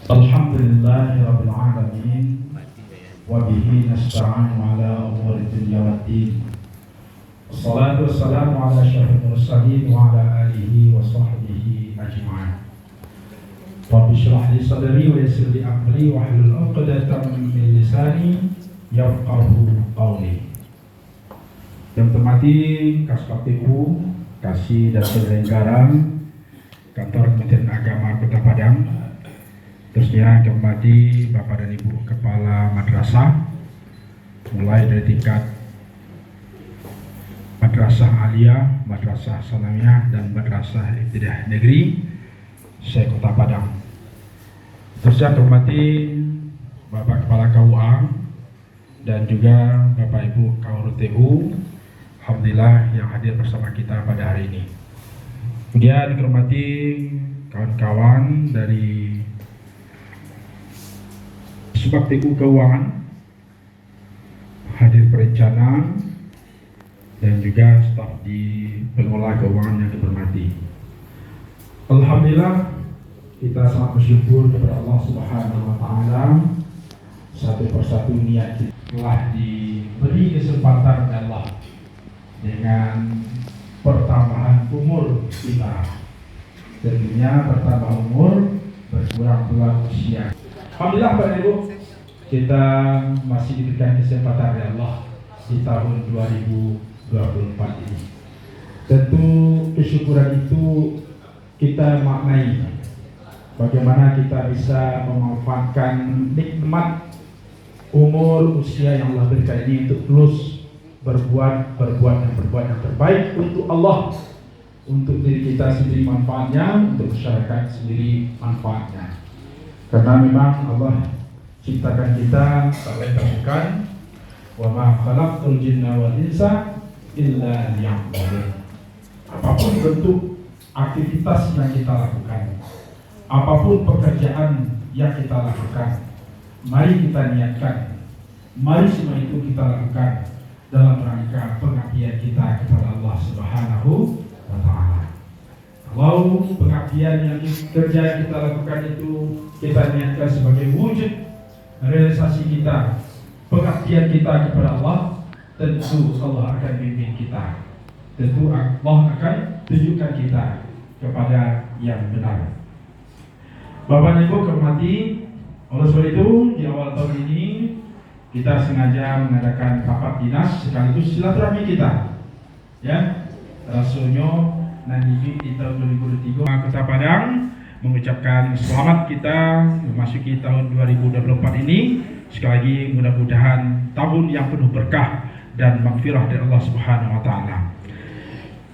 Alhamdulillahirabbil alamin wa bihi nasta'inu ala umuri dunya waddin. Wassalatu wassalamu ala asyrafil mursalin wa ala alihi wa sahbihi ajma'in. Rabbi shrah li sadri wa yassir li amri wa hlul 'uqdatam min lisani yafqahu qawli. Yang terhormati KPU, Kasih dan Penyelenggaraan Kantor Kementerian Agama Kota Padang, terusnya kembali Bapak dan Ibu Kepala Madrasah, mulai dari tingkat Madrasah Aliyah, Madrasah Sanawiyah, dan Madrasah Ibtidaiyah Negeri se-Kota Padang. Terusnya kembali Bapak Kepala KUA dan juga Bapak Ibu KURTU, alhamdulillah yang hadir bersama kita pada hari ini. Kemudian dihormati kawan-kawan dari Subaktiku Keuangan, hadir perencana, dan juga staf di pengelola keuangan yang dihormati. Alhamdulillah kita sangat bersyukur kepada Allah Subhanahu wa taala, satu persatu niat kita telah diberi kesempatan Allah dengan pertambahan umur kita. Tentunya bertambah umur, berkurang usia. Alhamdulillah Bapak Ibu, kita masih diberikan kesempatan dari Allah di tahun 2024 ini. Tentu kesyukuran itu kita maknai bagaimana kita bisa memanfaatkan nikmat umur usia yang Allah berikan ini untuk terus berbuat yang terbaik untuk Allah, untuk diri kita sendiri manfaatnya, untuk masyarakat sendiri manfaatnya. Karena memang Allah ciptakan kita tak lain tak bukan, wa ma khalaqtul jinna wal insa illa liya'budun. Apapun bentuk aktivitas yang kita lakukan, apapun pekerjaan yang kita lakukan, mari kita niatkan, mari semua itu kita lakukan dalam rangka pengabdian kita kepada Allah Subhanahu wa taala. Kalau pengabdian yang kerja yang kita lakukan itu kita niatkan sebagai wujud realisasi kita, pengabdian kita kepada Allah, tentu Allah akan bimbing kita. Tentu Allah akan tunjukkan kita kepada yang benar. Bapak dan Ibu hormati, oleh sebab itu di awal tahun ini kita sengaja mengadakan rapat dinas sekaligus silaturahmi kita. Ya, rasanya nanti di tahun 2023 Kota Padang mengucapkan selamat kita memasuki tahun 2024 ini. Sekali lagi mudah-mudahan tahun yang penuh berkah dan maghfirah dari Allah Subhanahu wa taala.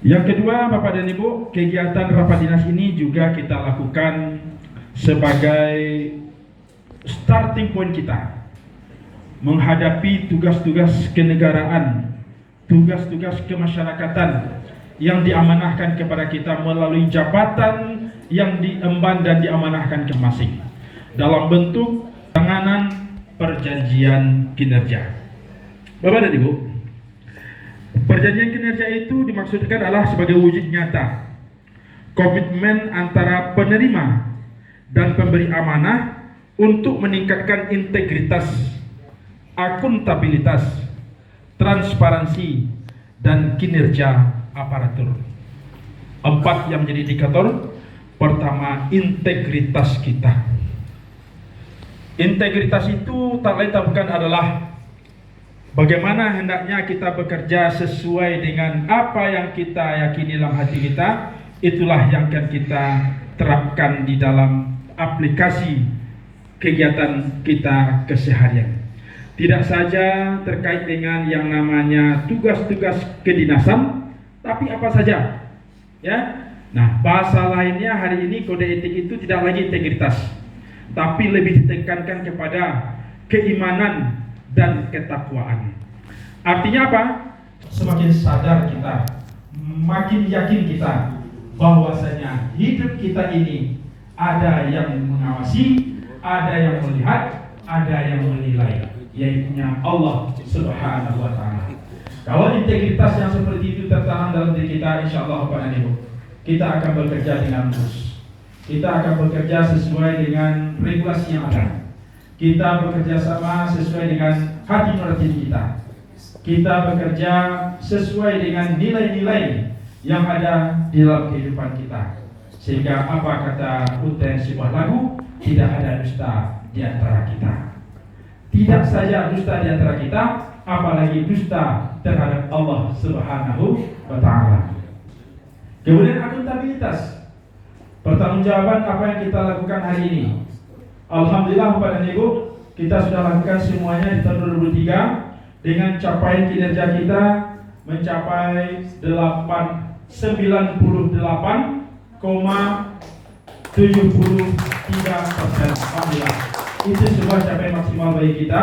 Yang kedua, Bapak dan Ibu, kegiatan rapat dinas ini juga kita lakukan sebagai starting point kita menghadapi tugas-tugas kenegaraan, tugas-tugas kemasyarakatan yang diamanahkan kepada kita melalui jabatan yang diemban dan diamanahkan ke masing dalam bentuk penanganan perjanjian kinerja. Bapak dan Ibu, perjanjian kinerja itu dimaksudkan adalah sebagai wujud nyata komitmen antara penerima dan pemberi amanah untuk meningkatkan integritas, akuntabilitas, transparansi, dan kinerja aparatur. 4 yang menjadi indikator. Pertama, integritas kita. Integritas itu tak lain tak bukan adalah bagaimana hendaknya kita bekerja sesuai dengan apa yang kita yakini dalam hati kita. Itulah yang akan kita terapkan di dalam aplikasi kegiatan kita keseharian. Tidak saja terkait dengan yang namanya tugas-tugas kedinasan, tapi apa saja, ya. Nah, bahasa lainnya hari ini kode etik itu tidak lagi integritas, tapi lebih ditekankan kepada keimanan dan ketakwaan. Artinya apa? Semakin sadar kita, makin yakin kita bahwasanya hidup kita ini ada yang mengawasi, ada yang melihat, ada yang menilai, yaitu Allah Subhanahu wa taala. Kalau integritas yang seperti itu tertanam dalam diri kita, insyaallah Bapak dan Ibu, kita akan bekerja dengan lurus. kita akan bekerja sesuai dengan regulasi yang ada. Kita bekerja sama sesuai dengan hati nurani kita. Kita bekerja sesuai dengan nilai-nilai yang ada di dalam kehidupan kita. Sehingga apa kata Uten sebuah lagu, tidak ada dusta di antara kita. Tidak saja dusta di antara kita, apalagi dusta terhadap Allah Subhanahu wa Ta'ala. Kemudian akuntabilitas, pertanggungjawaban apa yang kita lakukan hari ini. Alhamdulillah Bapak dan Ibu, kita sudah lakukan semuanya di tahun 2023 dengan capaian kinerja kita mencapai 98,73%. Alhamdulillah. Itu sebuah capaian maksimal bagi kita.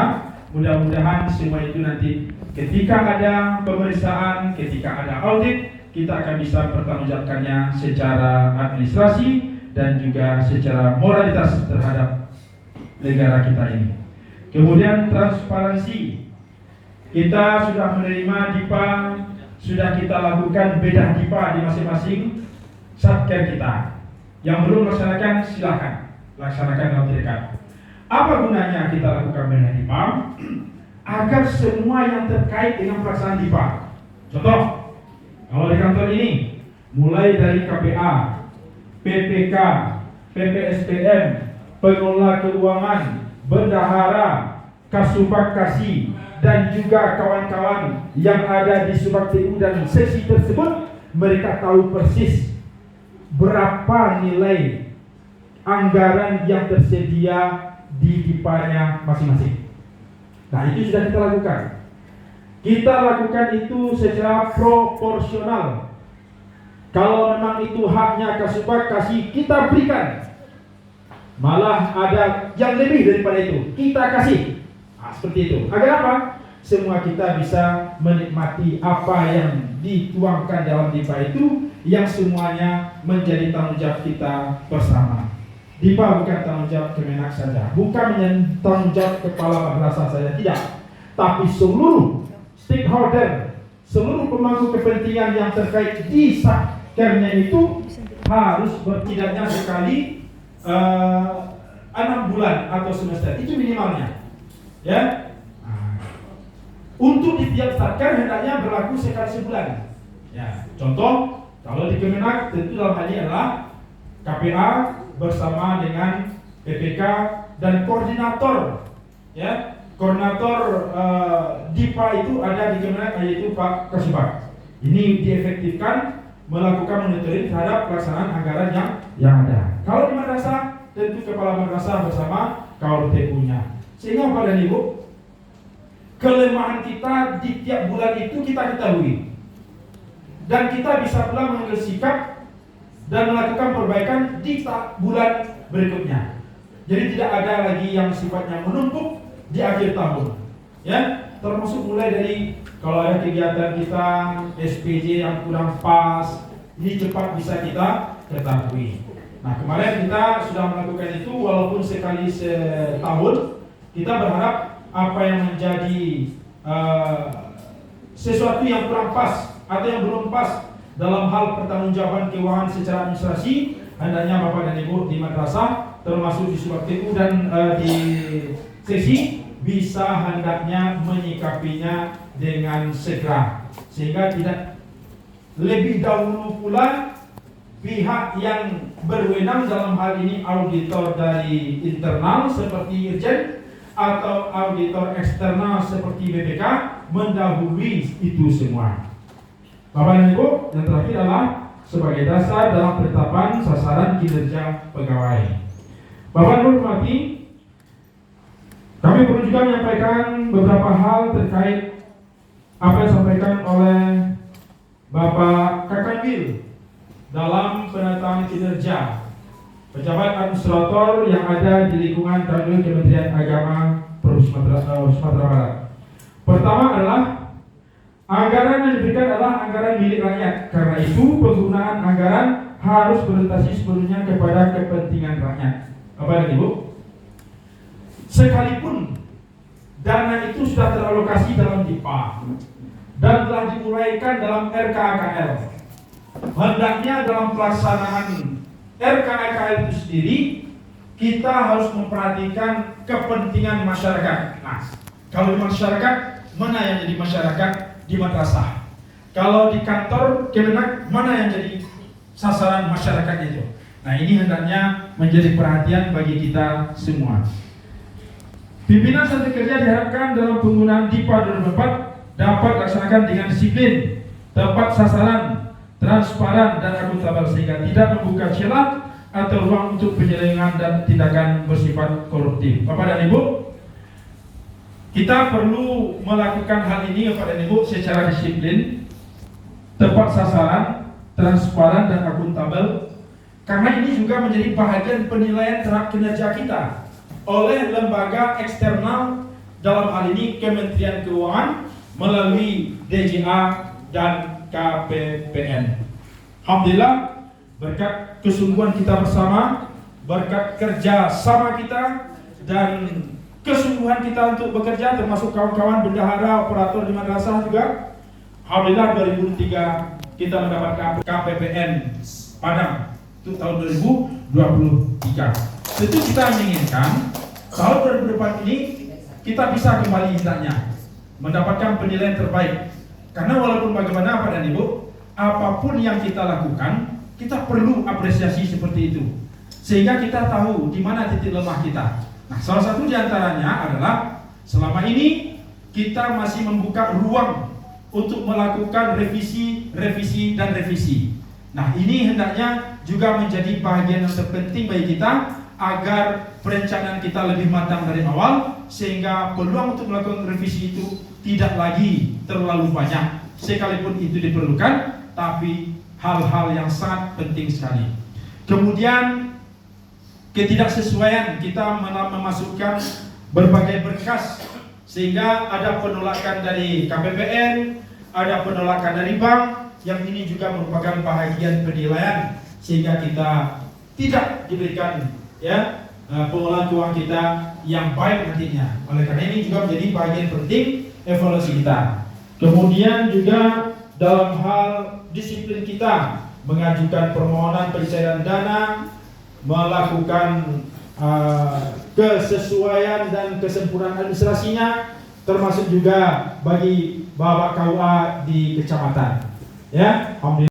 Mudah-mudahan semua itu nanti ketika ada pemeriksaan, ketika ada audit, kita akan bisa bertanggungjawabkannya secara administrasi dan juga secara moralitas terhadap negara kita ini. Kemudian transparansi, kita sudah menerima DIPA, sudah kita lakukan bedah DIPA di masing-masing satker kita. Yang belum melaksanakan silakan laksanakan dalam terdekat. Apa gunanya kita lakukan bedah DIPA? Agar semua yang terkait dengan pelaksanaan DIPA, contoh, kalau di kantor ini, mulai dari KPA, PPK, PPSPM, pengelola keuangan, bendahara, Kasubag Kasi, dan juga kawan-kawan yang ada di Subag TU dan seksi tersebut, mereka tahu persis berapa nilai anggaran yang tersedia di DIPA-nya masing-masing. Nah, itu sudah kita lakukan. Kita lakukan itu secara proporsional. Kalau memang itu haknya Kasubag Kasi, kita berikan. Malah ada yang lebih daripada itu, kita kasih. Nah, seperti itu. Agar apa? Semua kita bisa menikmati apa yang dituangkan dalam DIPA itu, yang semuanya menjadi tanggung jawab kita bersama. DIPA bukan tanggung jawab Kemenak saja, bukan menjadi tanggung jawab kepala madrasah saja, tidak. Tapi seluruh stakeholder, seluruh pemangku kepentingan yang terkait di satkernya itu harus bertidaknya sekali 6 bulan atau semester, itu minimalnya, ya. Untuk di tiap satker hendaknya berlaku sekali sebulan. Ya, contoh kalau di Kemenak tentu dalam hal ini adalah KPA bersama dengan PPK dan koordinator, ya. Koordinator DIPA itu ada di Kemenak, yaitu Pak Kasubag. Ini diefektifkan melakukan monitoring terhadap pelaksanaan anggaran yang ada. Kalau di madrasah, tentu kepala madrasah bersama kawan TU-nya. Sehingga Bapak dan Ibu, kelemahan kita di tiap bulan itu kita ketahui, dan kita bisa pula mengambil sikap dan melakukan perbaikan di bulan berikutnya. Jadi tidak ada lagi yang sifatnya menumpuk di akhir tahun, ya. Termasuk mulai dari kalau ada kegiatan kita SPJ yang kurang pas, ini cepat bisa kita ketahui. Nah, kemarin kita sudah melakukan itu walaupun sekali setahun. Kita berharap apa yang menjadi sesuatu yang kurang pas atau yang belum pas dalam hal pertanggungjawaban keuangan secara administrasi, hendaknya Bapak dan Ibu di madrasah, termasuk di Subag TU dan di seksi, bisa hendaknya menyikapinya dengan segera, sehingga tidak lebih dahulu pula pihak yang berwenang, dalam hal ini auditor dari internal seperti Irjen atau auditor eksternal seperti BPK, mendahului itu semua. Bapak dan Ibu, yang terakhir adalah sebagai dasar dalam penetapan sasaran kinerja pegawai. Bapak dan Ibu hormati, kami perlu juga menyampaikan beberapa hal terkait apa yang disampaikan oleh Bapak Kakanwil dalam penataan kinerja pejabat administrator yang ada di lingkungan Kanwil Kementerian Agama Provinsi Sumatera Barat. Pertama adalah anggaran yang diberikan adalah anggaran milik rakyat. Karena itu penggunaan anggaran harus berorientasi sepenuhnya kepada kepentingan rakyat. Bapak dan Ibu, sekalipun dana itu sudah teralokasi dalam DIPA dan telah diuraikan dalam RKAKL, hendaknya dalam pelaksanaan RKKL itu sendiri kita harus memperhatikan kepentingan masyarakat. Nah, kalau di masyarakat, mana yang jadi masyarakat di madrasah? Kalau di kantor Kemenak, mana yang jadi sasaran masyarakat itu? Nah, ini hendaknya menjadi perhatian bagi kita semua. Pimpinan Santri Kerja diharapkan dalam penggunaan DIPA 2004 dapat dilaksanakan dengan disiplin, tepat sasaran, transparan dan akuntabel sehingga tidak membuka celah atau ruang untuk penyelewengan dan tindakan bersifat koruptif. Bapak dan Ibu, kita perlu melakukan hal ini Bapak dan Ibu secara disiplin, tepat sasaran, transparan dan akuntabel, karena ini juga menjadi bahagian penilaian terhadap kinerja kita oleh lembaga eksternal, dalam hal ini Kementerian Keuangan melalui DJA dan KPPN. Alhamdulillah, berkat kesungguhan kita bersama, berkat kerja sama kita dan kesungguhan kita untuk bekerja, termasuk kawan-kawan bendahara, operator di madrasah juga, alhamdulillah 2003 kita mendapatkan KPPN Padang untuk tahun 2023. Tentu kita menginginkan tahun 2024 ini kita bisa kembali hendaknya mendapatkan penilaian terbaik. Karena walaupun bagaimana Pak dan Ibu, apapun yang kita lakukan, kita perlu apresiasi seperti itu. Sehingga kita tahu di mana titik lemah kita. Nah, salah satu di antaranya adalah selama ini kita masih membuka ruang untuk melakukan revisi. Nah, ini hendaknya juga menjadi bagian yang terpenting bagi kita agar perencanaan kita lebih matang dari awal, sehingga peluang untuk melakukan revisi itu tidak lagi terlalu banyak. Sekalipun itu diperlukan, tapi hal-hal yang sangat penting sekali. Kemudian ketidaksesuaian kita memasukkan berbagai berkas, sehingga ada penolakan dari KPPN, ada penolakan dari bank, yang ini juga merupakan bahagian penilaian, sehingga kita tidak diberikan pengelolaan keuangan kita yang baik nantinya. Oleh karena ini juga menjadi bagian penting evaluasi kita. Kemudian juga dalam hal disiplin kita mengajukan permohonan pencairan dana, melakukan kesesuaian dan kesempurnaan administrasinya, termasuk juga bagi Bapak KUA di kecamatan. Ya, alhamdulillah.